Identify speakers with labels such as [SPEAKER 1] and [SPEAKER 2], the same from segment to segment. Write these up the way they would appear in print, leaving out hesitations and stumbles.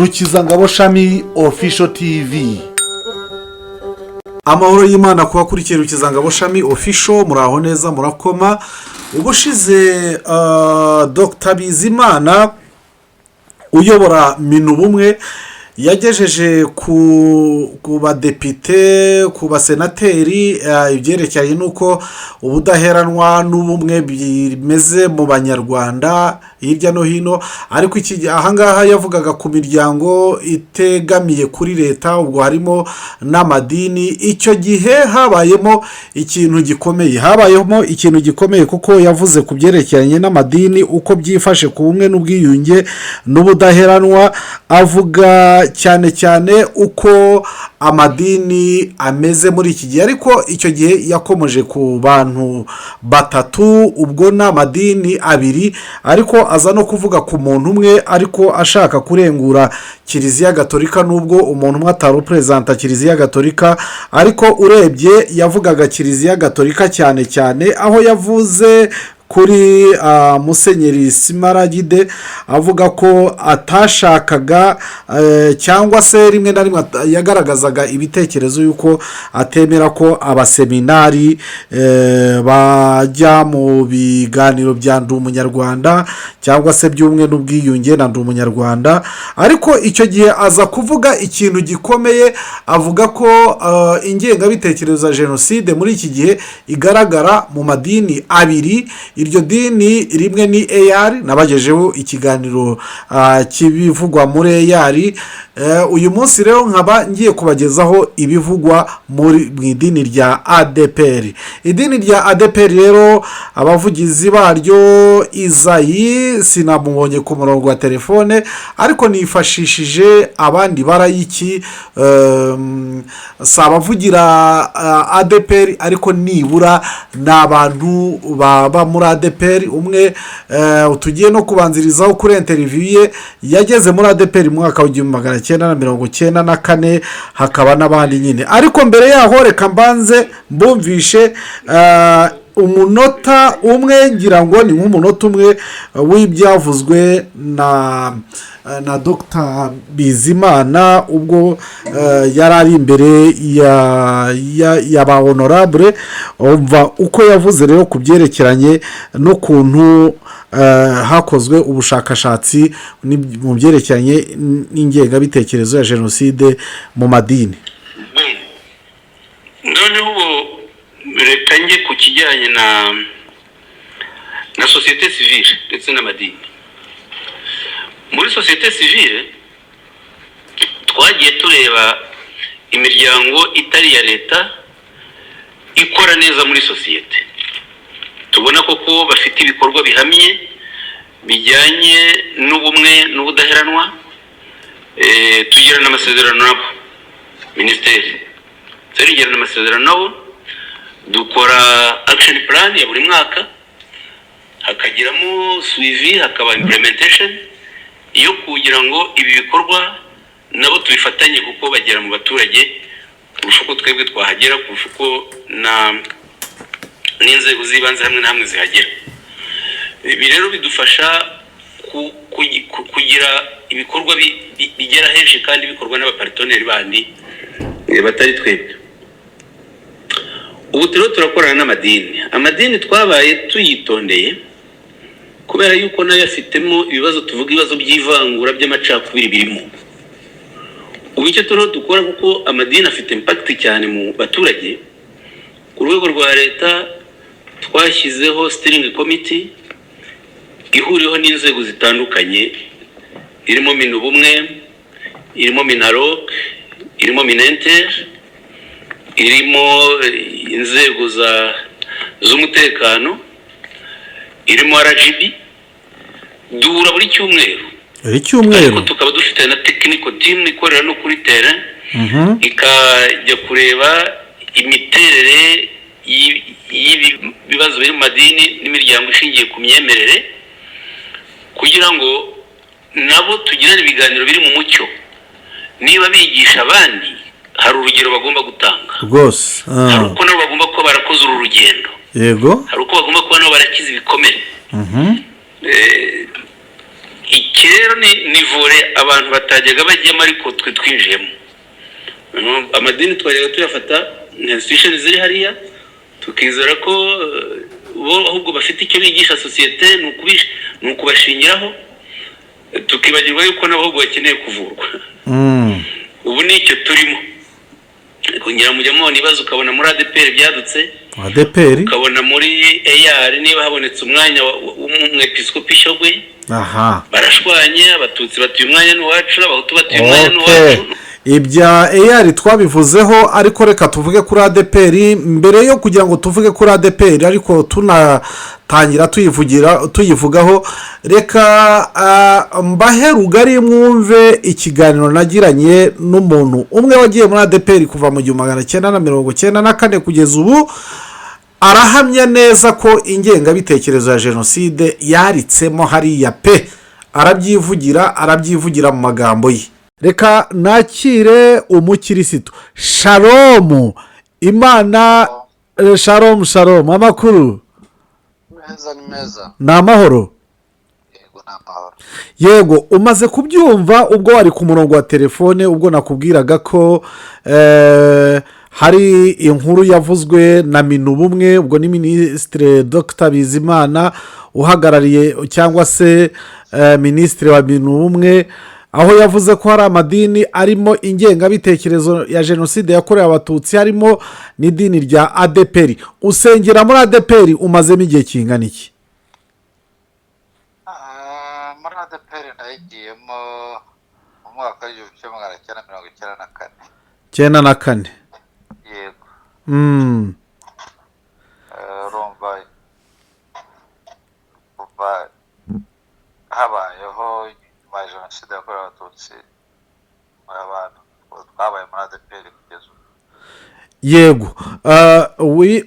[SPEAKER 1] Rukizangabo Shami Official TV. Amahoro y'Imana kuba kurikiye Rukizangabo Shami Official, muraho neza murakoma. Ubushize Dr. Bizimana uyobora MINUBUMWE yagejeje ku badepite, ku basenateri ibyerekeye nuko ubudaheranwa n'ubumwe bimeze mu banyarwanda hirya no hino, ariko ahangaha yavugaga ku miryango itegamiye kuri leta, ubwo harimo n'amadini. Icyo gihe habayemo ikintu gikomeye, kuko yavuze ku byerekeranye n'amadini uko byifashe ku bumwe n'ubwiyunge n'ubudaheranwa, avuga cyane cyane uko amadini ameze muri iki gihe. Ariko icyo gihe yakomeje ku bantu batatu, ubwo n'amadini abiri, ariko aza no kuvuga ku muntu umwe ariko ashaka kurengura Kiliziya Gatolika, nubwo umuntu umwe atarepresenta Kiliziya Gatolika, ariko urebye yavugaga Kiliziya Gatolika cyane cyane, aho yavuze kuri Musenyeri Simaragide avuga ko atashakaga cyangwa se rimwe na rimwe yagaragazaga ibitekerezo yuko atemera ko abaseminari bajya mu biganiro bya Ndi Umunyarwanda cyangwa se by'umwe n'ubwiyunge na Ndi Umunyarwanda. Ariko icyo gihe aza kuvuga ikintu gikomeye, avuga ko ingengabitekerezo ya jenoside muri iki gihe igaragara mu madini abiri. Iryo dini rimwe ni AR, nabagejeho ikiganiro kibivugwa muri AR. Uyu munsi rero nkaba ngiye kubagezaho ibivugwa mu idini rya ADEPR. Idini rya ADEPR rero abavugizi baryo Izayi sinamubonye ku murongo wa telefone, ariko nifashishije abandi barayiki sabavugira ADEPR, ariko nibura n'abantu baba muri ADEPR. Umwe tugiye no kubanzirizaho kuri interview ye, yageze muri ADEPR mu mwaka wa 1994, hakaba n'abandi nyine. Ariko mbere yaho reka mbanze mbumvishe umunota umwe, ngira ngo ni nk'umunota umwe w'ibyavuzwe na Dr. Bizimana ubwo yari ari imbere ya ba honorable. Umva uko yavuze rero ku byerekeranye n'ukuntu hakozwe ubushakashatsi mu byerekeranye n'ingengabitekerezo ya jenoside mu madini.
[SPEAKER 2] Noneho reka njye ku kijyanye na société civile ndetse n'amadini. Muri société civile twagiye tureba imiryango itari ya leta ikora neza muri société, tubona koko bafite ibikorwa bihamye bijyanye n'ubumwe n'ubudaheranwa. Tugirana amasezerano nabo, Ministerial tugirana amasezerano nabo, dukora action plan ya buri mwaka, hakagiramo suivi, hakaba implementation iyo kugira ngo ibi bikorwa nabo tubifatanye, kuko bagera mu baturage kurusha uko twebwe twahagera, kurusha uko n'inzego z'ibanze hamwe na hamwe zihagera. Ibi rero bidufasha kugira ibikorwa bigera henshi kandi bikorwa n'abaparteneri bandi batari twebwe. Ubu rero turakorana n'amadini. Amadini twabaye tuyitondeye kubera yuko nayo afitemo ibibazo, tuvuga ibibazo by'ivangura by'amacakubiri birimo. Ubu icyo turiho dukora, kuko amadini afite impact cyane mu baturage, ku rwego rwa leta twashyizeho steering committee ihuriweho n'inzego zitandukanye, irimo MINUBUMWE, irimo MINAROC, irimo MINENTER, irimo inzego z'umutekano, irimo RGB. Duhura buri cyumweru, ariko tukaba dufite na technical team ikorera no kuri terrain, ikajya kureba imiterere y'ibibazo biri mu madini n'imiryango ishingiye ku myemerere, kugira ngo nabo tugirane ibiganiro biri mu mucyo. Niba bigisha abandi, hari urugero bagomba gutanga
[SPEAKER 1] rwose,
[SPEAKER 2] hari uko nabo bagomba kuba barakoze uru rugendo, yego, hari uko bagomba kuba nabo barakiza ibikomere. iki rero ni vore abantu batajyaga bajyamo ariko twe twinjiyemo. Amadini twajyaga tuyafata nka institution ziri hariya tukizera ko bo ahubwo bafite icyo bigisha sosiyete ni ukubashingiraho tukibagirwa yuko nabo ahubwo bakeneye kuvurwa. Ubu ni icyo turimo kugira mujya mubona ibibazo ukabona muri ADEPR byadutse, ukabona muri AR niba habonetse umwanya w'umwepiskopi Shogwe barashwanye, abatutsi batuye umwanya n'uwacu, abahutu batuye umwanya n'uwacu.
[SPEAKER 1] Ibya AR twabivuzeho, ariko reka tuvuge kuri ADEPR mbere yo kugira ngo tuvuge kuri ADEPR, ariko tunatangira tuyivugaho. Reka mbahe rugari mwumve ikiganiro nagiranye n'umuntu umwe wagiye muri ADEPR kuva mu 1994 kugeza ubu. Arahamya neza ko ingengabitekerezo ya jenoside yaritsemo hariya pe, arabyivugira mu magambo ye. Reka nakire umukirisitu. Shalom, Imana. Shalom, amakuru
[SPEAKER 3] meza.
[SPEAKER 1] Ni amahoro. Yego, umaze kubyumva ubwo wari ku murongo wa telefone, ubwo nakubwiraga ko hari inkuru yavuzwe na MINUBUMWE, ubwo ni Ministerial Dr. Bizimana uhagarariye cyangwa se Ministerial wa MINUBUMWE, aho yavuze ko hari amadini arimo ingengabitekerezo ya jenoside yakorewe abatutsi, harimo n'idini rya ADEPR. Usengera muri ADEPR umazemo igihe kingana iki?
[SPEAKER 3] Muri ADEPR nayigiyemo mu mwaka w'1994. Yego. Rumva habayeho jenoside yakorewe abatutsi abantu twabaye muri ADEPR kugeza ubu.
[SPEAKER 1] Yego,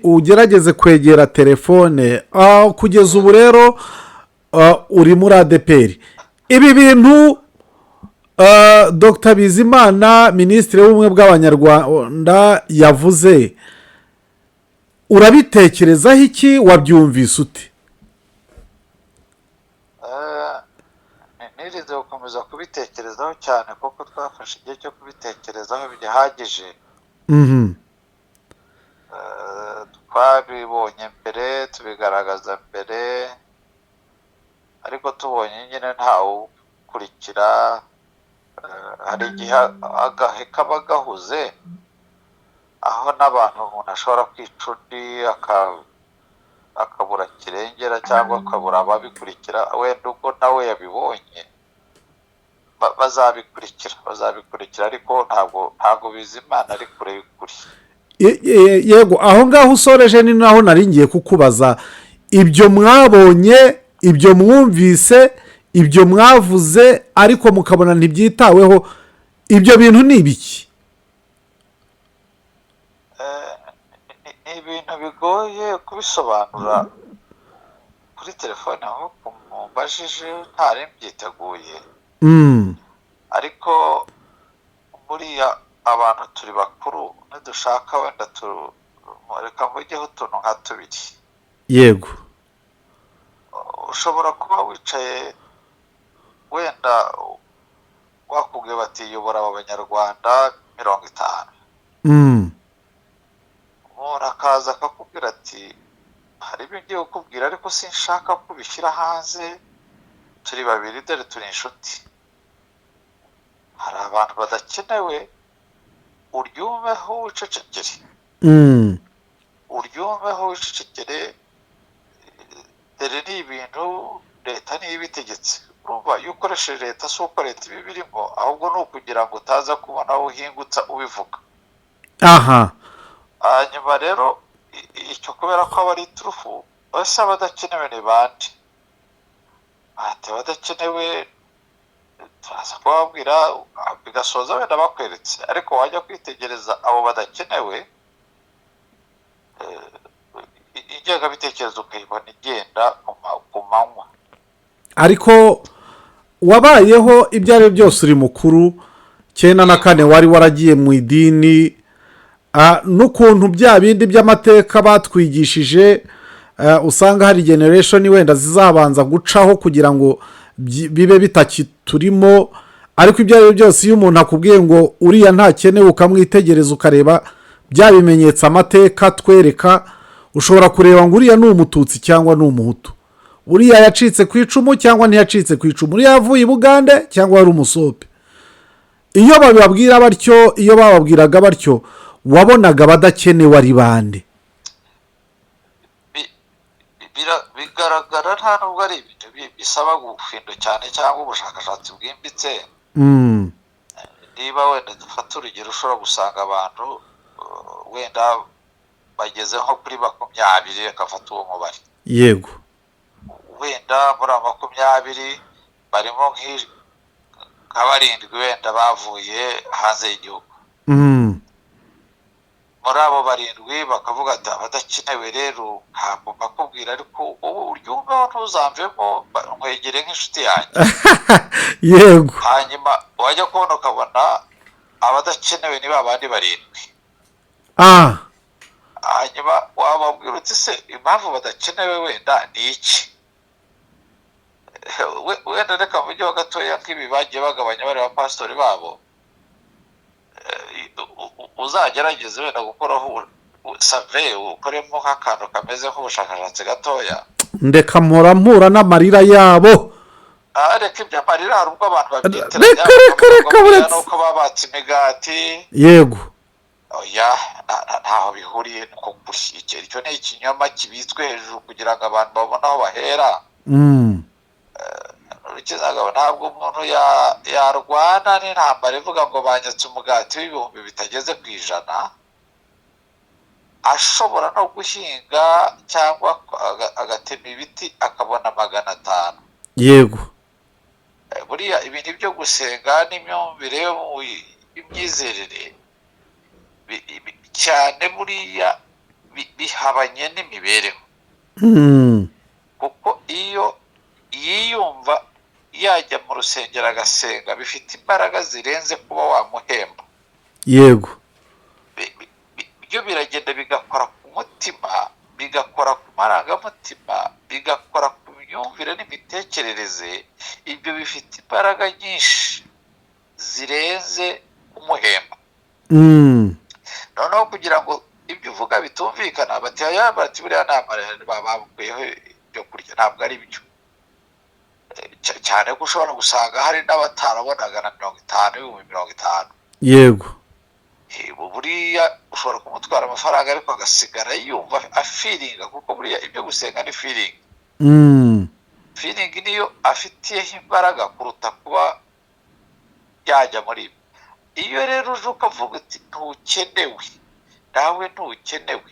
[SPEAKER 1] ugerageze kwegera telefone. Kugeza ubu rero uri muri ADEPR. Ibi bintu Dr. Bizimana, Minisitiri w'ubumwe bw'Abanyarwanda, yavuze, urabitekerezaho iki? Wabyumvise ute?
[SPEAKER 3] Nirinze gukomeza kubitekerezaho cyane kuko twafashe igihe cyo kubitekerezaho bihagije. Twabibonye mbere, tubigaragaza mbere, ariko tubonye nyine ntawe ukurikira. Hari igihe agahe kaba gahuze aho n'abantu umuntu ashobora kwica undi akabura kirengera cyangwa akabura ababikurikira. Wenda ubwo nawe yabibonye bazabikurikira ariko ntabwo Bizimana ari kure y'ukuri.
[SPEAKER 1] Yego, aho ngaho usoreje ni naho naringiye kukubaza. Ibyo mwabonye, ibyo mwumvise, ibyo mwavuze ariko mukabona ntibyitaweho, ibyo bintu ni ibiki?
[SPEAKER 3] Ni ibintu bigoye kubisobanura kuri telefone aho mumbajije ntari mbyiteguye. Ariko buriya abantu turi bakuru, nidushaka wenda reka mvugeho utuntu nka tubiri.
[SPEAKER 1] Yego.
[SPEAKER 3] Ushobora kuba wicaye wenda wakubwiye bati yobora abanyarwanda 50. Akaza akakubwira ati hari ibyo ngiye kukubwira ariko sinshaka kubishyira hanze, turi babiri dore turi inshuti. Hari abantu badakenewe, uryumveho wicecekere. Uryumveho wicecekere. Dore ni ibintu leta niyo ibitegetse. Urumva iyo ukoresheje leta si uko leta ibi birimo, ahubwo ni ukugira ngo utaza kubona aho uhingutsa ubivuga. Hanyuma rero icyo kubera ko aba ari iturufu, bose abadakenewe ni bande? Abadakenewe turaza kubabwira bigasoza wenda bakweretse, ariko wajya kwitegereza abo badakenewe, ingengabitekerezo ukayibona igenda ku manywa.
[SPEAKER 1] Ariko wabayeho ibyo ari byose, uri mukuru. 94 wari waragiye mu idini, n'ukuntu bya bindi by'amateka batwigishije, usanga hari generation wenda zizabanza gucaho kugira ngo bibe bitakiturimo. Ariko ibyo ari byo byose iyo umuntu akubwiye ngo uriya ntakenewe ukamwitegereza ukareba bya bimenyetso amateka twereka, ushobora kureba ngo uriya ni umututsi cyangwa ni umuhutu, uriya yacitse ku icumu cyangwa ntiyacitse ku icumu, uriya yavuye i Bugande cyangwa ari umusope. Iyo bababwira batyo, iyo bababwiraga batyo, wabonaga badakenewe ari bande?
[SPEAKER 3] bigaragara nta nubwo ari ibintu bisaba gufinda cyane cyangwa ubushakashatsi bwimbitse. Niba wenda dufata urugero, ushobora gusanga abantu wenda bageze nko kuri 20 akafata uwo mubare.
[SPEAKER 1] Yego.
[SPEAKER 3] Wenda muri 20 barimo nk'abarindwi wenda bavuye hanze y'igihugu. Muri abo barindwi bakavuga ati abadakenewe rero ntabwo bakubwira, ariko ubu uryumva ntuzamvemo, nkwegere nk'inshuti yanjye.
[SPEAKER 1] Yego.
[SPEAKER 3] Hanyuma wajya kubona ukabona abadakenewe ni babandi barindwi. Hanyuma wababwira uti se impamvu badakenewe wenda ni iki? Wenda reka mujye ho gatoya nk'ibi bagiye bagabanya bari abapasitori babo. Uzagerageze wenda gukoraho save, ukoremo nk'akantu kameze nk'ubushakashatsi gatoya.
[SPEAKER 1] Ndeka mpura n'amarira yabo.
[SPEAKER 3] Reka ibyo amarira hari ubwo abantu
[SPEAKER 1] babyitiranya. Reka buretse
[SPEAKER 3] nuko babatse imigati.
[SPEAKER 1] Yego.
[SPEAKER 3] Oya, ntaho bihuriye nuko gushyikira. Icyo ni ikinyoma kibitswe hejuru kugira ngo abantu babone aho bahera. Ntabwo umuntu yarwana n'intambara ivuga ngo banyatse umugati w'ibihumbi bitageze ku 100, ashobora no guhinga cyangwa agatema ibiti akabona 500.
[SPEAKER 1] Yego.
[SPEAKER 3] Buriya ibintu byo gusenga n'imyumvire y'imyizerere cyane buriya bihabanye n'imibereho. Kuko iyo yiyumva yajya mu rusengero agasenga bifite imbaraga zirenze kuba wamuhemba.
[SPEAKER 1] Yego.
[SPEAKER 3] Byo biragenda bigakora ku mutima, bigakora ku marangamutima, bigakora ku myumvire n'imitekerereze. Ibyo bifite imbaraga nyinshi zirenze kumuhemba. Noneho kugira ngo ibyo uvuga bitumvikana, bati buriya nta babukuyeho ibyo kurya, ntabwo ari byo. Cyane ko ushobora gusanga hari n'abatarabonaga na 50.
[SPEAKER 1] Yego.
[SPEAKER 3] Buriya ushobora kumutwara amafaranga ariko agasigara yumva afiringa, kuko buriya ibyo gusenga ni feeling. Feeling niyo afitiyeho imbaraga kuruta kuba yajya muri ibyo. Iyo rero uje ukavuga uti ntukenewe, nawe ntukenewe,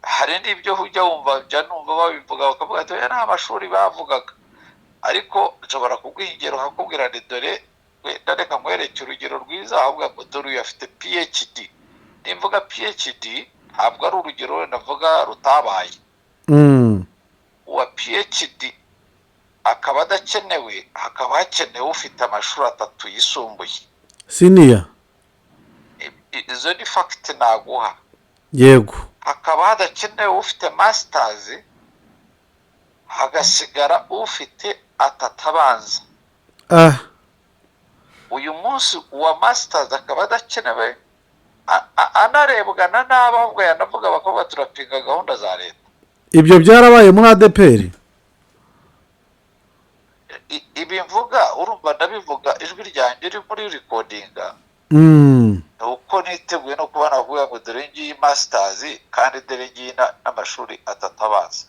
[SPEAKER 3] hari n'ibyo ujya wumva numva babivuga bakavuga ati nta mashuri bavugaga, ariko nshobora kubwingero hakubwira ni dore wenda reka mwereke urugero rwiza, ahubwo ngo dore uyu afite PhD. Nimvuga PhD ntabwo ari urugero wenda mvuga rutabaye. Uwa PhD akaba adakenewe, hakaba hakenewe ufite amashuri 3 yisumbuye.
[SPEAKER 1] Senior.
[SPEAKER 3] Izo ni fact naguha.
[SPEAKER 1] Yego.
[SPEAKER 3] Hakaba hadakenewe ufite masters, hagasigara ufite 3 abanza. Uyu munsi uwa masters akaba adakenewe, anarebwa n'abahubwo yanavuga bakavuga turapinga gahunda za leta.
[SPEAKER 1] Ibyo byarabaye muri ADEPR.
[SPEAKER 3] Ibi mvuga urumva ndabivuga ijwi ryanjye riri muri recordinga. Uko niteguye no kuba navuga ngo dore ngiyi masters kandi dore ngiyi n'amashuri 3 abanza.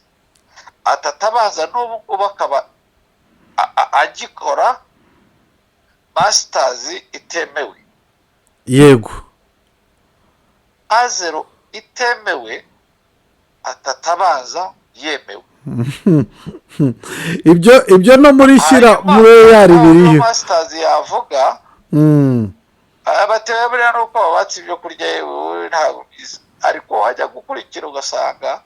[SPEAKER 3] 3 abanza n'ubu ngubu akaba agikora masters itemewe.
[SPEAKER 1] Yego.
[SPEAKER 3] A0 itemewe, 3 abanza yemewe.
[SPEAKER 1] Ibyo no muri shyira muri yari biriyo.
[SPEAKER 3] Masters yavuga. Abatewe buriya nuko babatse ibyo kurya yewe ntabwo biza, ariko wajya gukurikira ugasanga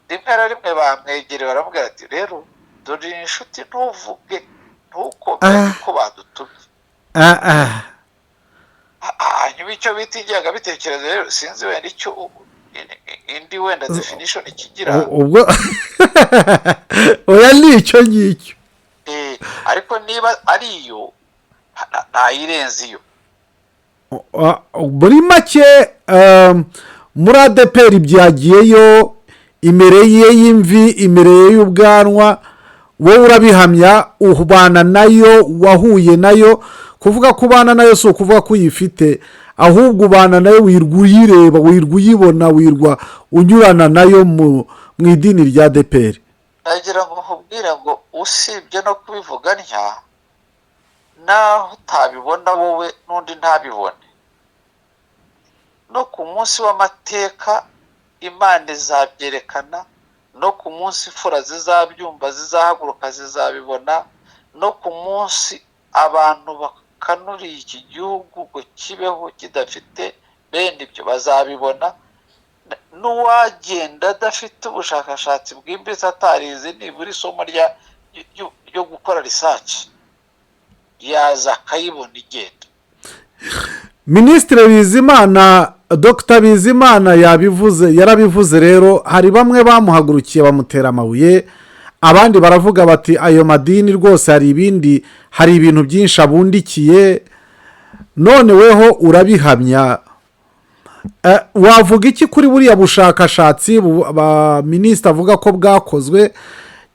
[SPEAKER 3] rimwe na rimwe bamwegere baramubwira ati rero dore inshuti ntuvuge ntukome ko badutumye. Hanyuma icyo bita ingenga bitekerezo rero sinzi wenda icyo indi wenda definition ikigira.
[SPEAKER 1] Ubwo oya ni icyo ngicyo.
[SPEAKER 3] ariko niba ari iyo ntayirenze iyo.
[SPEAKER 1] muri make muri ADEPR byagiyeyo imereye y'imvi imereye y'ubwanwa, wowe urabihamya, ubana nayo, wahuye nayo. Kuvuga ko ubana nayo si ukuvuga ko uyifite, ahubwo ubana nayo wirwa uyireba, wirwa uyibona, wirwa unyurana nayo mu idini rya ADEPR.
[SPEAKER 3] nagira ngo nkubwire ngo usibye no kubivuga ntya, naho utabibona wowe n'undi ntabibone, no ku munsi w'amateka Imana izabyerekana, no ku munsi imfura zizabyumva zizahaguruka zizabibona, no ku munsi abantu bakanuriye iki gihugu ngo kibeho kidafite bene ibyo bazabibona. N'uwagenda adafite ubushakashatsi bwimbitse atarize nibura isomo ryo gukora research yaza akayibona igenda.
[SPEAKER 1] Minisitiri Bizimana, Dr Bizimana yarabivuze. Rero hari bamwe bamuhagurukiye bamutera amabuye, abandi baravuga bati ayo madini rwose hari ibintu byinshi abundikiye. None weho urabihamya, wavuga iki kuri buriya bushakashatsi minisitiri avuga ko bwakozwe,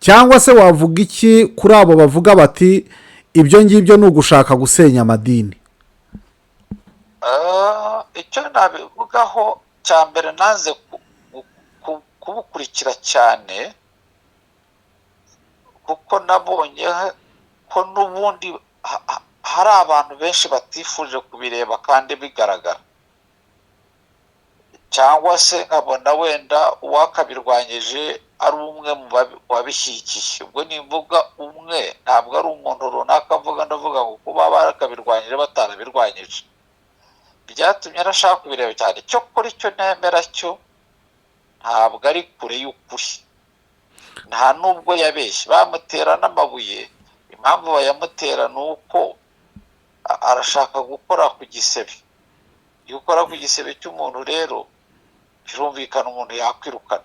[SPEAKER 1] cyangwa se wavuga iki kuri abo bavuga bati ibyo ngibyo ni ugushaka gusenya amadini?
[SPEAKER 3] Icyo nabivugaho cya mbere, naze kubukurikira cyane kuko nabonye ko n'ubundi hari abantu benshi batifuje kubireba kandi bigaragara, cyangwa se nkabona wenda uwakabirwanyije ari umwe mu babishyigikiye. Ubwo nimvuga umwe ntabwo ari umuntu runaka mvuga, ndavuga ngo kuba barakabirwanyije batarabirwanyije byatumye arashaka kubireba cyane. Cyo kuri cyo nemera cyo ntabwo ari kure y'ukuri, nta nubwo yabeshye. Bamutera n'amabuye, impamvu bayamutera ni uko arashaka gukora ku gisebe. Iyo ukora ku gisebe cy'umuntu rero birumvikana umuntu yakwirukana,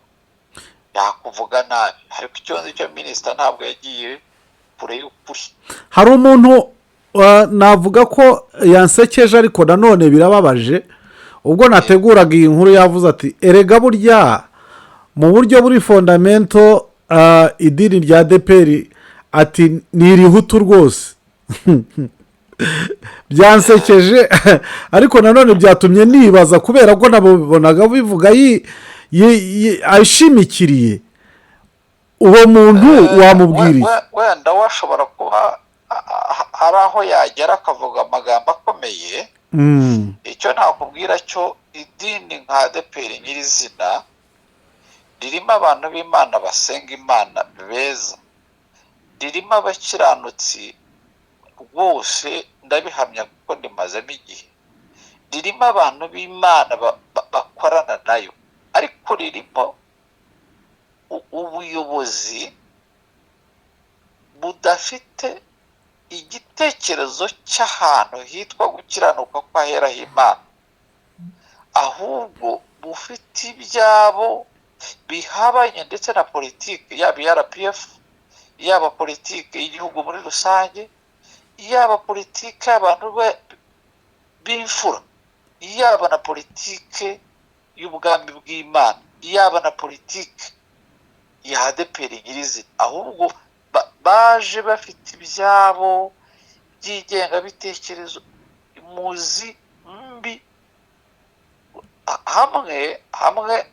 [SPEAKER 3] yakuvuga nabi. Ariko icyo nzi cyo minisita ntabwo yagiye kure y'ukuri.
[SPEAKER 1] Hari umuntu navuga ko yansekeje, ariko nanone birababaje. Ubwo nateguraga iyi nkuru yavuze ati erega burya mu buryo buri fondamento idini rya ADEPR ati ni irihutu rwose. Byansekeje ariko nanone byatumye nibaza, kubera ko nabonaga bivuga ashimikiriye. Uwo muntu wamubwiriye
[SPEAKER 3] wenda washobora kuba hari aho yagera akavuga amagambo akomeye. Icyo nakubwira cyo, idini nka ADEPR nyirizina ririmo abantu b'Imana basenga Imana beza, ririmo abakiranutsi rwose, ndabihamya kuko ndimazemo igihe. Ririmo abantu b'Imana bakorana nayo, ariko ririmo ubuyobozi budafite igitekerezo cy'ahantu hitwa gukiranuka kwahera h'Imana, ahubwo bufite ibyabo bihabanye ndetse na politiki, yaba RPF, yaba politiki y'igihugu muri rusange, yaba politiki y'abantu b'imfura, yaba na politiki y'ubwami bw'Imana, yaba na politiki ya ADEPR nyirizina. Ahubwo baje bafite ibyabo by'ingengabitekerezo, muzi mbi. hamwe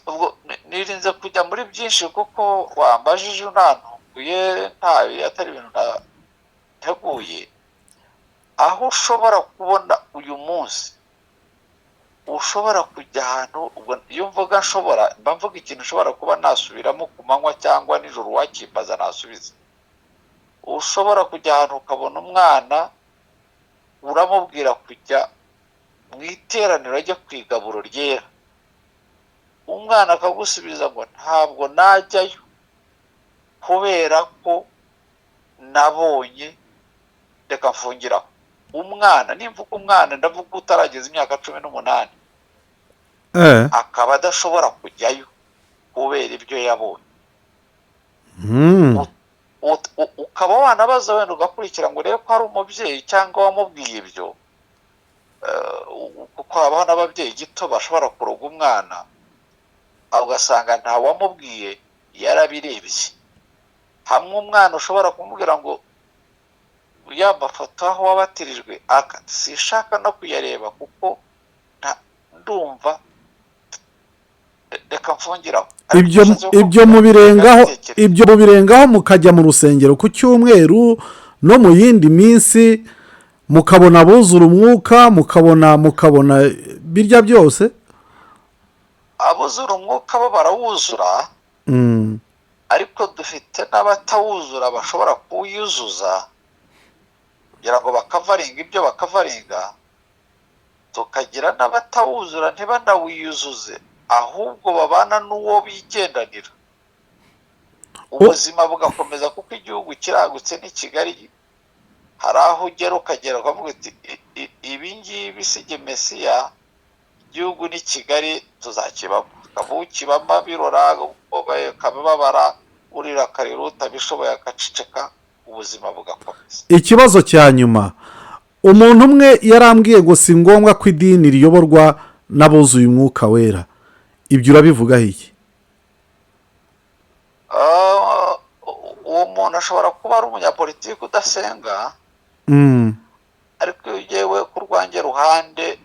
[SPEAKER 3] ubwo nirinze kujya muri byinshi kuko wambajije unantukuye ntabi atari ibintu nateguye. Aho ushobora kubona uyu munsi, ushobora kujya ahantu, iyo mvuga nshobora mba mvuga ikintu ushobora kuba nasubiramo ku manywa cyangwa nijoro, wakimbaza nasubiza. Ushobora kujya ahantu ukabona umwana uramubwira kujya mu iteraniro ajya ku igaburo ryera, umwana akagusubiza ngo ntabwo najyayo kubera ko nabonye reka mfungiraho. Umwana, nimvuga umwana ndavuga utarageza imyaka 18, akaba adashobora kujyayo kubera ibyo yabonye. ukaba wanabaza wenda ugakurikira ngo urebe ko hari umubyeyi cyangwa wamubwiye ibyo, kuko habaho n'ababyeyi gito bashobora kuroga umwana ugasanga nta wamubwiye yarabirebye. Hamwe umwana ushobora kumubwira ngo ya mafoto aho wabatirijwe sishaka no kuyareba kuko ndumva reka mfungiraho.
[SPEAKER 1] ibyo mubirengaho mukajya mu rusengero ku cyumweru no mu yindi minsi mukabona abuzura umwuka, mukabona birya byose.
[SPEAKER 3] Abuzura umwuka bo barawuzura, ariko dufite n'abatawuzura bashobora kuwuzuza kugira ngo bakavaringa ibyo bakavaringa. Tukagira n'abatawuzura ntibanawiyuzuze, ahubwo babana n'uwo bigendanira, ubuzima bugakomeza kuko igihugu kiragutse ni Kigali. Hari aho ugera ukagera ukavuga uti ibi ngibi si Mesiya, igihugu ni Kigali tuzakibamo. Ukaba ukibamo birora ukababara, urira akarira, utabishoboye akaceceka, ubuzima bugakomeza.
[SPEAKER 1] Ikibazo cya nyuma, umuntu umwe yarambwiye ngo si ngombwa ko idini riyoborwa n'abuzuye umwuka wera, ibyo urabivugaho iki?
[SPEAKER 3] Uwo muntu ashobora kuba ari umunyapolitiki udasenga, ariko iyo ugiye ku rwanjye ruhande,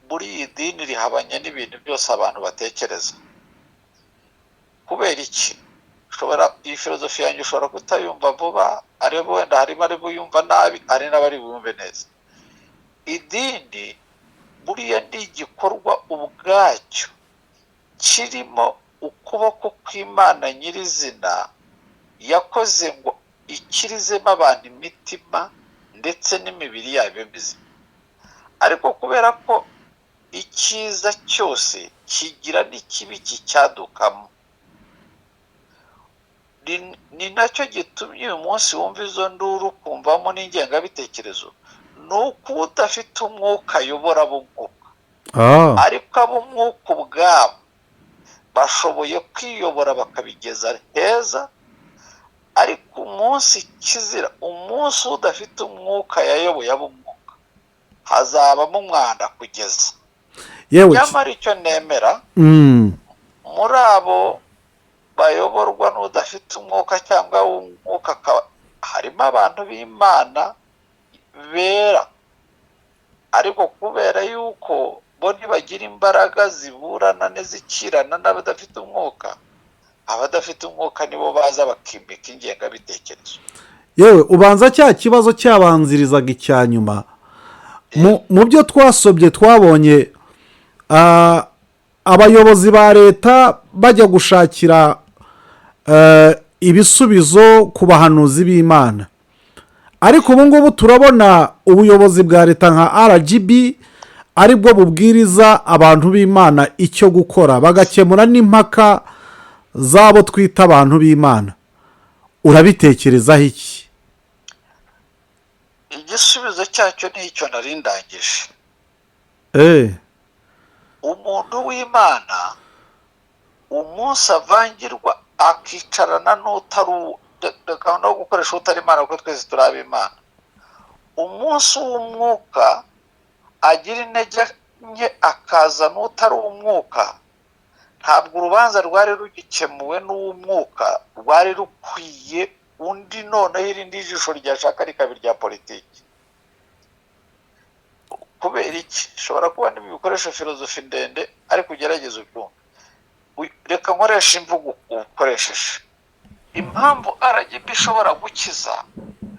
[SPEAKER 3] buri iyi dini rihabanye n'ibintu byose abantu batekereza. Kubera iki? Iyi filozofi yanjye ushobora kutayumva vuba, ariko wenda harimo ari buyumva nabi, ari n'abari buyumve neza. Idini buriya ni igikorwa ubwacyo kirimo ukuboko kw'Imana nyirizina yakoze ngo ikirizemo abantu imitima ndetse n'imibiri yabo mizima. Ariko kubera ko icyiza cyose kigira n'ikibi kicyadukamo, ni nacyo gitumye uyu munsi wumva izo nduru kumvamo n'ingengabitekerezo, ni uko udafite umwuka ayobora ab'umwuka. Ariko ab'umwuka ubwabo bashoboye kwiyobora bakabigeza heza, ariko umunsi kizira, umunsi udafite umwuka yayoboye ab'umwuka, hazabamo umwanda kugeza. Nyamara icyo nemera, muri abo bayoborwa n'udafite umwuka cyangwa umwuka, harimo abantu b'Imana bera, ariko kubera yuko bo ntibagira imbaraga ziburana n'izikirana n'abadafite umwuka, abadafite umwuka nibo baza bakimika ingengabitekerezo.
[SPEAKER 1] Yewe ubanza cya kibazo cyabanzirizaga icya nyuma. Mu byo twasobye twabonye abayobozi ba leta bajya gushakira ibisubizo ku bahanuzi b'Imana, ariko ubu ngubu turabona ubuyobozi bwa leta nka RGB aribwo bubwiriza abantu b'Imana icyo gukora, bagakemura n'impaka zabo twita abantu b'Imana. Urabitekerezaho iki?
[SPEAKER 3] Igisubizo cyacyo ni icyo nari ndangije. Umuntu w'Imana umunsi avangirwa akicarana n'utari no gukoresha utari Imana, kuko twese turi ab'Imana, umunsi w'umwuka agira intege nke akaza n'utari umwuka, ntabwo urubanza rwari rugikemuwe n'uw'umwuka, rwari rukwiye undi noneho irindi jisho ryashaka rikaba irya politiki. Kubera iki? Ushobora kuba n'ibikoresho filozofi ndende, ariko ugerageze ubyumve. Reka nkoresha imvugo ukoresheje. Impamvu RGB ishobora gukiza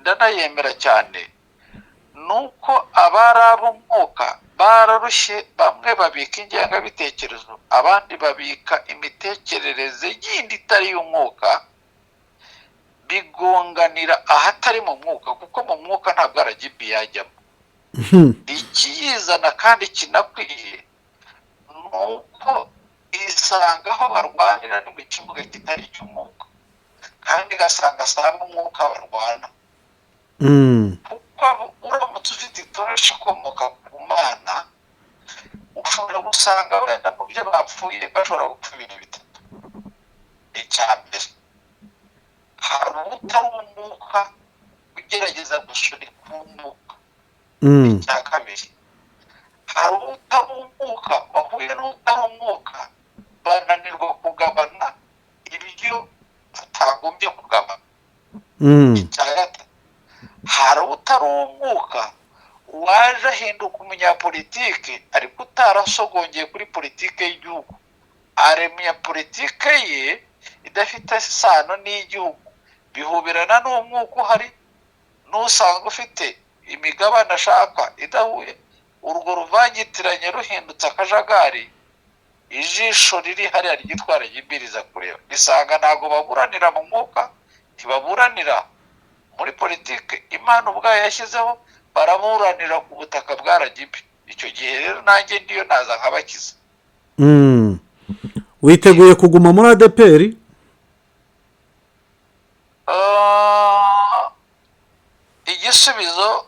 [SPEAKER 3] ndanayemera cyane, nuko abari ab'umwuka bararushye, bamwe babika ingengabitekerezo, abandi babika imitekerereze yindi itari y'umwuka, bigonganira ahatari mu mwuka, kuko mu mwuka ntabwo RGB yajyamo. Ikiyizana kandi kinakwiye nuko isanga aho barwanira ni mu kibuga kitari icy'umwuka, kandi igasanga asanga umwuka barwana. Kuko uramutse ufite itoroshi ikomoka ku Mana, ushobora gusanga wenda mu byo bapfuye bashobora gupfa ibintu bitatu. Icya mbere, hari utari umwuka ugerageza gusunika umwuka. Icya kabiri, hari utari umwuka wahuye n'utari umwuka bananirwa kugabana ibyo batagombye kugabana. Icya gatatu, hari utari umwuka waje ahinduka umunyapolitike ariko utarasogongeye kuri politike y'igihugu, aremya politike ye idafite isano n'iy'igihugu, bihubirana n'umwuka uhari n'usanzwe ufite imigabane ashaka idahuye. Urwo ruvangitiranye ruhindutse akajagari, ijisho riri hariya ryitwara ryibiriza kureba risanga ntabwo baburanira mu mwuka, ntibaburanira muri politike Imana ubwayo yashyizeho, baraburanira ku butaka bwa RGB. Icyo gihe rero nanjye ndiyo naza nkabakiza.
[SPEAKER 1] witeguye kuguma muri ADEPR?
[SPEAKER 3] Igisubizo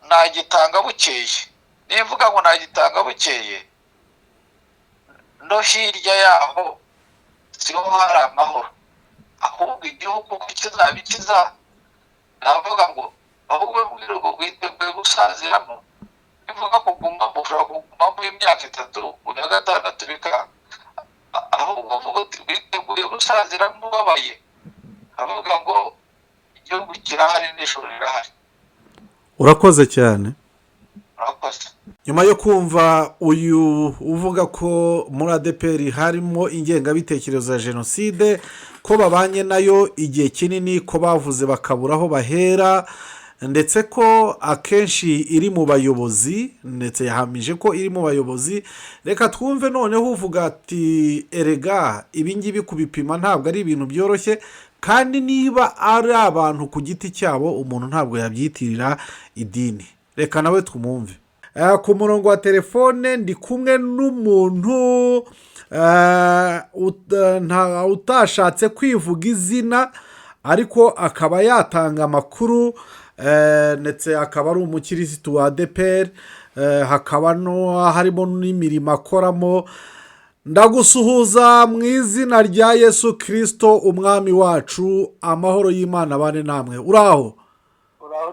[SPEAKER 3] nagitanga bukeye. Nivuga ngo nagitanga bukeye, no hirya yaho siho hari amahoro, ahubwo igihugu ko kizabikiza. Navuga ngo ahubwo mwirirwa witeguye gusaziramo, nivuga kuguma ushobora kugumamo imyaka 3 uya 6 bikanga, ahubwo uvuga uti witeguye gusaziramo ubabaye, avuga ngo igihugu kirahari n'ijoro rirahari.
[SPEAKER 1] Urakoze cyane.
[SPEAKER 3] Urakoze.
[SPEAKER 1] Nyuma yo kumva uyu uvuga ko muri ADEPR harimo ingengabitekerezo ya jenoside, ko babanye nayo igihe kinini, ko bavuze bakabura aho bahera, ndetse ko akenshi iri mu bayobozi, ndetse yahamije ko iri mu bayobozi. Reka twumve noneho uvuga ati erega ibingibi kubipima ntabwo ari ibintu byoroshye, kandi niba ari abantu ku giti cyabo umuntu ntabwo yabyitirira idini. Reka nawe twumve. Ku murongo wa telefone ndi kumwe n'umuntu utashatse kwivuga izina, ariko akaba yatanga amakuru, ndetse akaba ari umukirisitu wa ADEPR, hakaba harimo n'imirimo akoramo. Ndagusuhuza mu izina rya Yesu Kristo umwami wacu, amahoro y'Imana bane namwe. Uraho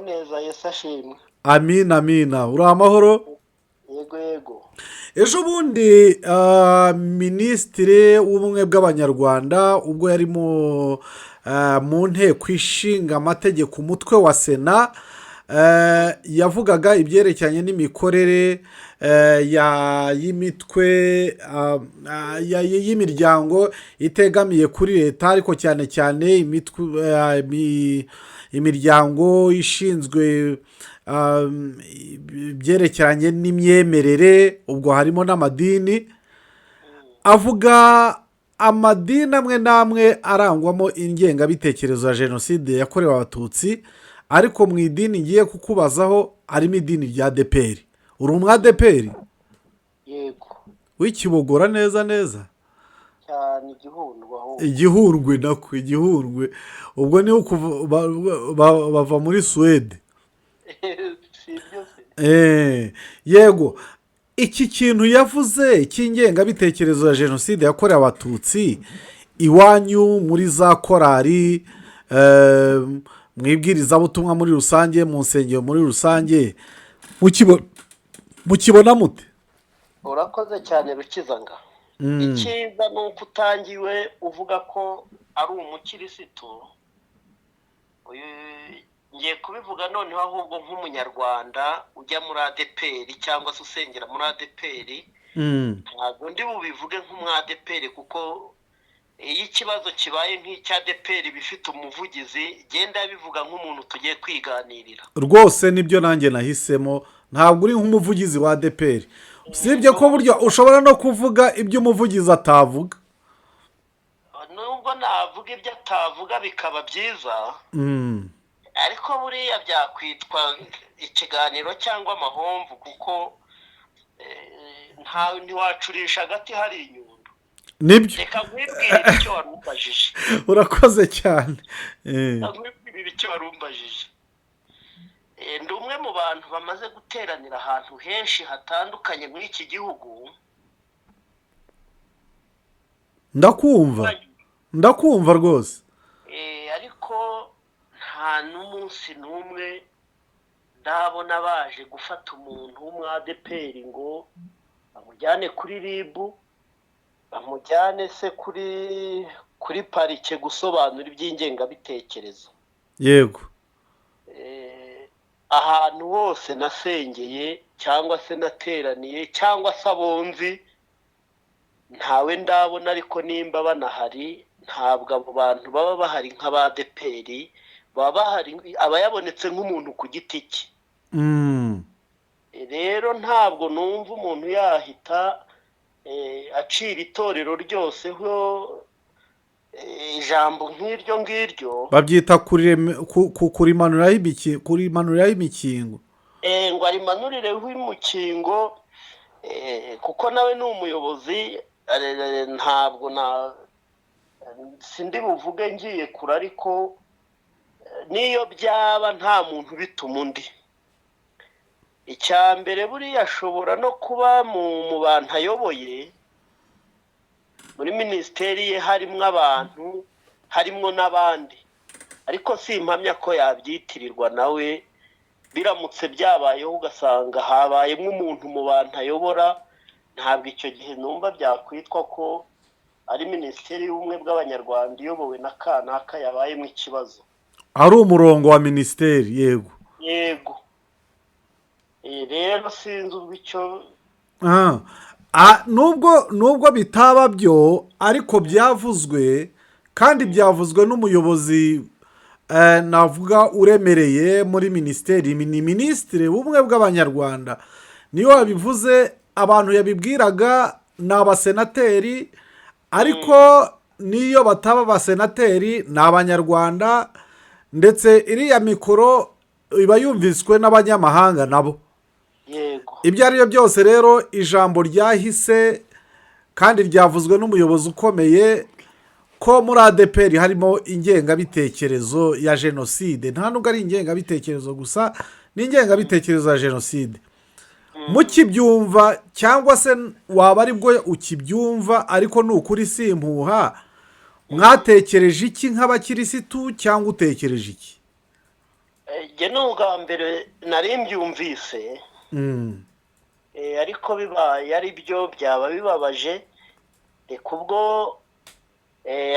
[SPEAKER 4] neza, Yesu ashimwe.
[SPEAKER 1] Amina amina. Uri amahoro?
[SPEAKER 4] Yego.
[SPEAKER 1] Ejo bundi Ministerial w'ubumwe bw'abanyarwanda ubwo yari mu nteko ishinga amategeko umutwe wa Sena, yavugaga ibyerekeranye n'imikorere y'imitwe y'imiryango itegamiye kuri leta, ariko cyane cyane imiryango ishinzwe byerekeranye n'imyemerere, ubwo harimo n'amadini. Avuga amadini amwe n'amwe arangwamo ingengabitekerezo ya jenoside yakorewe abatutsi, ariko mu idini ngiye kukubazaho harimo idini rya ADEPR. Uri umu ADEPR?
[SPEAKER 4] Yego.
[SPEAKER 1] W'Ikibogora neza neza?
[SPEAKER 4] Cyane igihundwe aho.
[SPEAKER 1] Igihundwe nako, igihundwe. Ubwo niho bava muri Swede. Yego. Iki kintu yavuze cy'ingengabitekerezo ya jenoside yakorewe abatutsi, iwanyu muri za korari, mwibwirizabutumwa muri rusange, mu nsengero muri rusange, mukibona mute?
[SPEAKER 4] Urakoze cyane Rukizanga. Icyiza ni uko utangiwe uvuga ko ari umukirisitu. Ngiye kubivuga noneho ahubwo nk'umunyarwanda ujya muri ADEPR cyangwa se usengera muri ADEPR, ntabwo ndi bubivuge nk'umwadeperi, kuko iyo ikibazo kibaye nk'icya ADEPR bifite umuvugizi, genda bivuga nk'umuntu tugiye kwiganirira.
[SPEAKER 1] Rwose nibyo nanjye nahisemo, ntabwo uri nk'umuvugizi wa ADEPR. Usibye ko buryo ushobora no kuvuga ibyo umuvugizi atavuga.
[SPEAKER 4] Nubwo navuga ibyo atavuga bikaba byiza, ariko buriya byakwitwa ikiganiro cyangwa amahomvu, kuko ntiwacurisha agati hari inyundo.
[SPEAKER 1] Nibyo.
[SPEAKER 4] Reka nkwibwire icyo wari umbajije.
[SPEAKER 1] Urakoze cyane.
[SPEAKER 4] Nkwibwire icyo wari umbajije. Ndi umwe mu bantu bamaze guteranira ahantu henshi hatandukanye muri iki gihugu.
[SPEAKER 1] Ndakumva rwose.
[SPEAKER 4] nta n'umunsi n'umwe ndabona baje gufata umuntu w'umwadeperi ngo bamujyane kuri ribu, bamujyane se kuri parike gusobanura iby'ingengabitekerezo.
[SPEAKER 1] yego.
[SPEAKER 4] Ahantu hose nasengeye cyangwa se nateraniye cyangwa se abonzi ntawe ndabona, ariko nimba banahari ntabwo abo bantu baba bahari nk'abadeperi, baba bahari aba yabonetse nk'umuntu ku giti cye. Rero ntabwo numva umuntu yahita acira itorero ryose ho ijambo nk'iryo ngiryo.
[SPEAKER 1] Babyita kurimanuriraho imikingo.
[SPEAKER 4] Ngo arimanurireho umukingo, kuko nawe ni umuyobozi. Ntabwo sindi buvuge ngiye kure, ariko niyo byaba nta muntu bituma undi. Icya mbere buriya ashobora no kuba mu bantu ayoboye muri minisiteri ye harimo abantu, harimo n'abandi, ariko si impamya ko yabyitirirwa nawe. Biramutse byabayeho ugasanga habayemo umuntu mu bantu ayobora, ntabwo icyo gihe numva byakwitwa ko ari minisiteri y'ubumwe bw'abanyarwanda iyobowe na kanaka yabayemo ikibazo.
[SPEAKER 1] Ari umurongo wa minisiteri. Yego
[SPEAKER 4] yego. Rero sinzi icyo
[SPEAKER 1] nubwo bitaba byo, ariko byavuzwe, kandi byavuzwe n'umuyobozi navuga uremereye muri minisiteri. Ni minisitiri w'ubumwe bw'abanyarwanda niyo wabivuze. Abantu yabibwiraga ni abasenateri, ariko niyo bataba abasenateri ni abanyarwanda, ndetse iriya mikoro iba yumviswe n'abanyamahanga nabo.
[SPEAKER 4] yego.
[SPEAKER 1] Ibyo ari byo byose rero ijambo ryahise kandi ryavuzwe n'umuyobozi ukomeye ko muri ADEPR harimo ingengabitekerezo ya jenoside. Nta nubwo ari ingengabitekerezo gusa, ni ingengabitekerezo ya jenoside. Mukibyumva cyangwa se waba ari bwo ukibyumva, ariko ni ukuri si impuha, mwatekereje iki nk'abakirisitu cyangwa utekereje iki?
[SPEAKER 4] Njye ni ubwa mbere nari mbyumvise, ariko bibaye ari byo byaba bibabaje, kubwo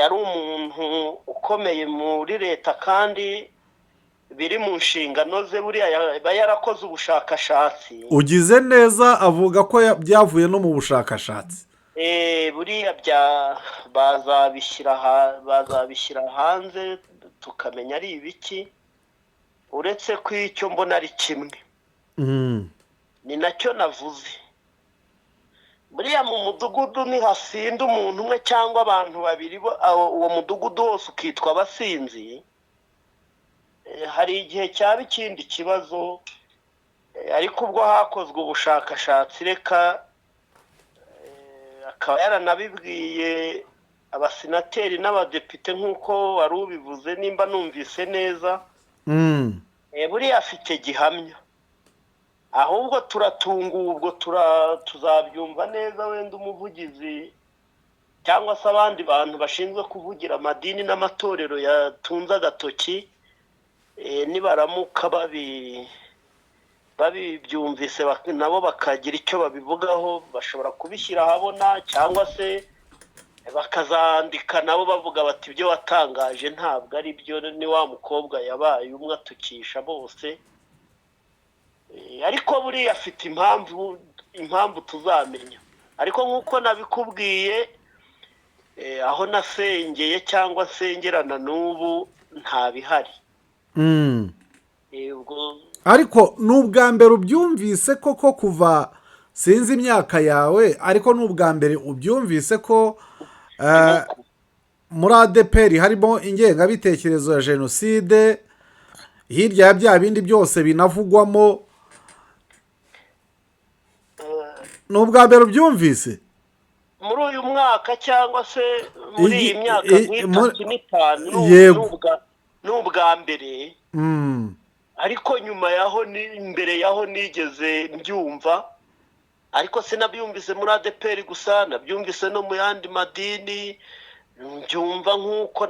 [SPEAKER 4] ari umuntu ukomeye muri leta kandi biri mu nshingano ze. Buriya yaba yarakoze ubushakashatsi.
[SPEAKER 1] Ugize neza avuga ko byavuye no mu bushakashatsi.
[SPEAKER 4] Buriya bazabishyira hanze tukamenya ari ibiki, uretse ko icyo mbona ari kimwe. Ni nacyo navuze. Buriya mu mudugudu ntihasinda umuntu umwe cyangwa abantu babiri, uwo mudugudu wose ukitwa abasinzi. Hari igihe cyaba ikindi kibazo, ariko ubwo hakozwe ubushakashatsi, reka akaba yaranabibwiye abasenateri n'abadepite nk'uko wari ubivuze, nimba numvise neza. Buriya afite gihamya, ahubwo turatunguwe ubwo tuzabyumva neza. Wenda umuvugizi cyangwa se abandi bantu bashinzwe kuvugira amadini n'amatorero yatunze agatoki, nibaramuka babibyumvise nabo bakagira icyo babivugaho, bashobora kubishyira ahabona, cyangwa se bakazandika nabo bavuga bati ibyo watangaje ntabwo ari byo, ni wa mukobwa yabaye umwe atukisha bose. Ariko buriya afite impamvu tuzamenya. Ariko nk'uko nabikubwiye, aho nasengeye cyangwa nsengerana n'ubu nta bihari.
[SPEAKER 1] Ariko ni ubwa mbere ubyumvise koko kuva sinzi imyaka yawe, ariko ni ubwa mbere ubyumvise ko muri ADEPR harimo ingengabitekerezo ya jenoside, hirya ya bya bindi byose binavugwamo. Ni ubwa mbere ubyumvise
[SPEAKER 4] muri uyu mwaka cyangwa se muri iyi myaka nk'itatu n'itanu. Ni ubwa mbere. Ariko nyuma yaho imbere yaho nigeze mbyumva, ariko sinabyumvise muri ADEPR gusa, nabyumvise no mu yandi madini, mbyumva nk'uko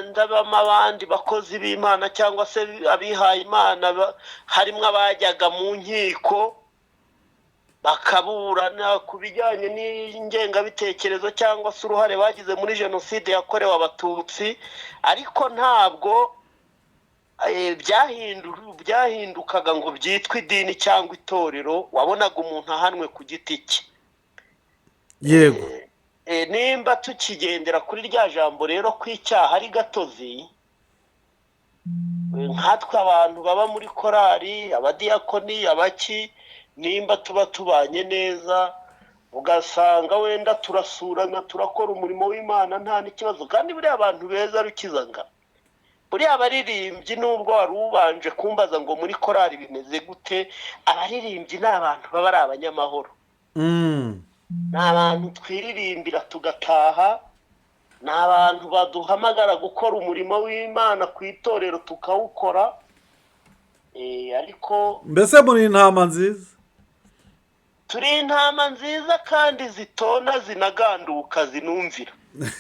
[SPEAKER 4] ndabamo abandi bakozi b'Imana cyangwa se abihaye Imana harimo abajyaga mu nkiko bakaburana ku bijyanye n'ingengabitekerezo cyangwa se uruhare bagize muri jenoside yakorewe abatutsi, ariko ntabwo byahindukaga ngo byitwe idini cyangwa itorero, wabonaga umuntu ahanwe ku giti cye.
[SPEAKER 1] yego
[SPEAKER 4] Nimba tukigendera kuri rya jambo rero ko icyaha ari gatozi, nkatwe abantu baba muri korari, abadiyakoni, abaki, nimba tuba tubanye neza ugasanga wenda turasurana turakora umurimo w'Imana nta n'ikibazo, kandi buriya abantu beza rukizanga, buriya abaririmbyi nubwo wari ubanje kumbaza ngo muri korari bimeze gute, abaririmbyi ni abantu baba ari abanyamahoro, ni abantu twiririmbira tugataha, ni abantu baduhamagara gukora umurimo w'Imana ku itorero tukawukora. Ariko
[SPEAKER 1] mbese muri intama nziza,
[SPEAKER 4] turi intama nziza kandi zitona zinaganduka zinumvira.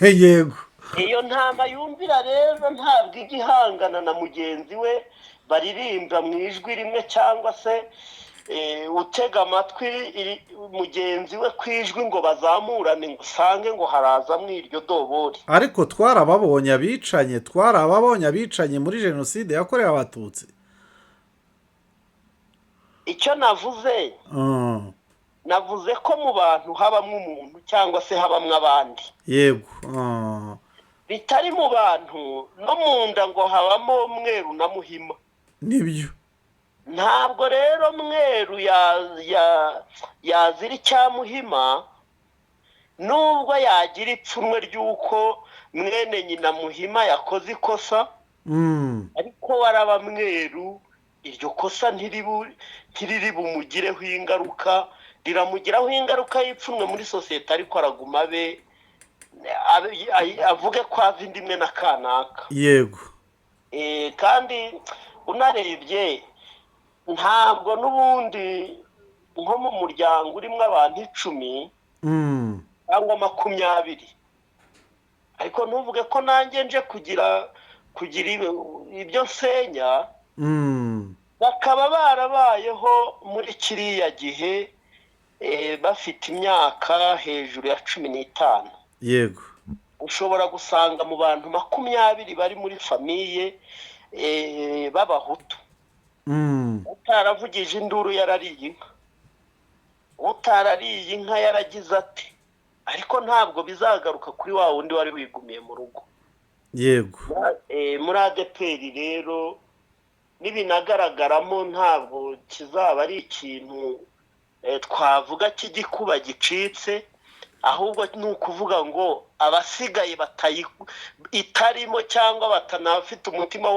[SPEAKER 1] yego
[SPEAKER 4] Iyo ntama yumvira rero ntabwo igihangana na mugenzi we baririmba mu ijwi rimwe, cyangwa se utega amatwi mugenzi we ku ijwi ngo bazamurane ngo usange ngo harazamo iryo dobori.
[SPEAKER 1] ariko twarababonye abicanye muri jenoside yakorewe abatutsi.
[SPEAKER 4] Icyo navuze ko mu bantu habamo umuntu cyangwa se habamo abandi,
[SPEAKER 1] yego
[SPEAKER 4] bitari mu bantu no mu nda ngo habamo Mweru na Muhima.
[SPEAKER 1] nibyo
[SPEAKER 4] Ntabwo rero Mweru yazira icya Muhima, nubwo yagira ipfunwe ry'uko mwene nyina Muhima yakoze ikosa, ariko waraba Mweru iryo kosa ntiriri bumugireho ingaruka, riramugiraho ingaruka y'ipfunwe muri sosiyete, ariko araguma avuge ko ava indi imwe na kanaka.
[SPEAKER 1] yego
[SPEAKER 4] kandi unarebye ntabwo n'ubundi nko mu muryango urimo abantu 10 cyangwa 20, ariko ntuvuge ko nanjye nje kugira ibyo nsenya, bakaba barabayeho muri kiriya gihe bafite imyaka hejuru ya 15.
[SPEAKER 1] yego
[SPEAKER 4] ushobora gusanga mu bantu 20 bari muri famiye b'abahutu, utaravugije induru yarariye inka, utarariye inka yaragize ati, ariko ntabwo bizagaruka kuri wa wundi wari wigumiye mu rugo.
[SPEAKER 1] yego
[SPEAKER 4] muri ADEPR rero nibinagaragaramo ntabwo kizaba ari ikintu twavuga cy'igikuba gicitse, ahubwo ni ukuvuga ngo abasigaye itarimo cyangwa batanafite umutima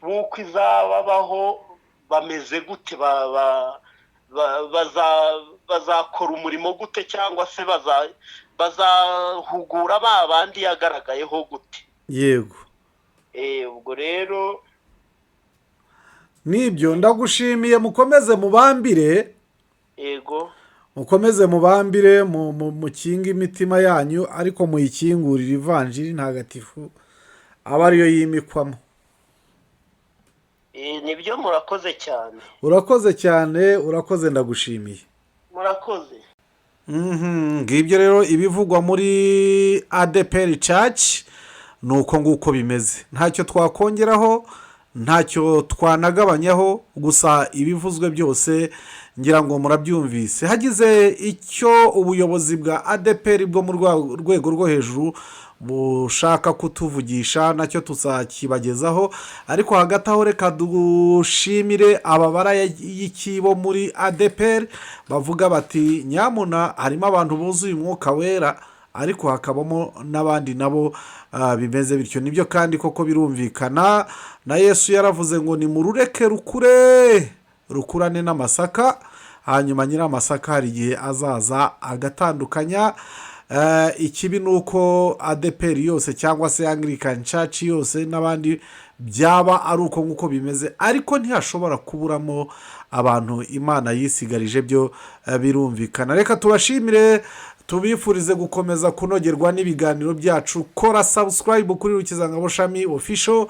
[SPEAKER 4] w'uko izababaho bameze gute, bazakora umurimo gute, cyangwa se bazahugura ba bandi yagaragayeho gute.
[SPEAKER 1] yego
[SPEAKER 4] ubwo rero
[SPEAKER 1] nibyo ndagushimiye, mukomeze mubambire,
[SPEAKER 4] yego
[SPEAKER 1] mukomeze mubambire mukinga imitima yanyu, ariko muyikingurire ivanjiri ntagatifu aba ariyo yimikwamo.
[SPEAKER 4] nibyo, murakoze cyane.
[SPEAKER 1] urakoze cyane, urakoze, ndagushimiye.
[SPEAKER 4] murakoze.
[SPEAKER 1] ngibyo rero ibivugwa muri ADEPR Church ni uko nguko bimeze, ntacyo twakongeraho, ntacyo twanagabanyaho, gusa ibivuzwe byose ngira ngo murabyumvise. hagize icyo ubuyobozi bwa ADEPR bwo mu rwego rwo hejuru bushaka kutuvugisha nacyo tuzakibagezaho, ariko hagati aho reka dushimire ababara y'ikibo muri ADEPR bavuga bati nyamuna harimo abantu buzuye umwuka wera, ariko hakabamo n'abandi nabo bimeze bityo. nibyo kandi koko birumvikana, na Yesu yaravuze ngo ni murureke rukurane n'amasaka, hanyuma nyir'amasaka hari igihe azaza agatandukanya. ikibi ni uko ADEPR yose cyangwa se Anglican Church yose n'abandi byaba ari uko nk'uko bimeze, ariko ntihashobora kuburamo abantu Imana yisigarije, byo birumvikana. reka tubashimire, tubifurize gukomeza kunogerwa n'ibiganiro byacu. Kora subscribe kuri Rukizangabo Shami Official,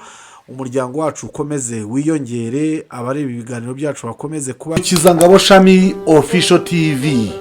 [SPEAKER 1] umuryango wacu ukomeze wiyongere, abareba ibiganiro byacu bakomeze kuba Rukizangabo Shami Official TV.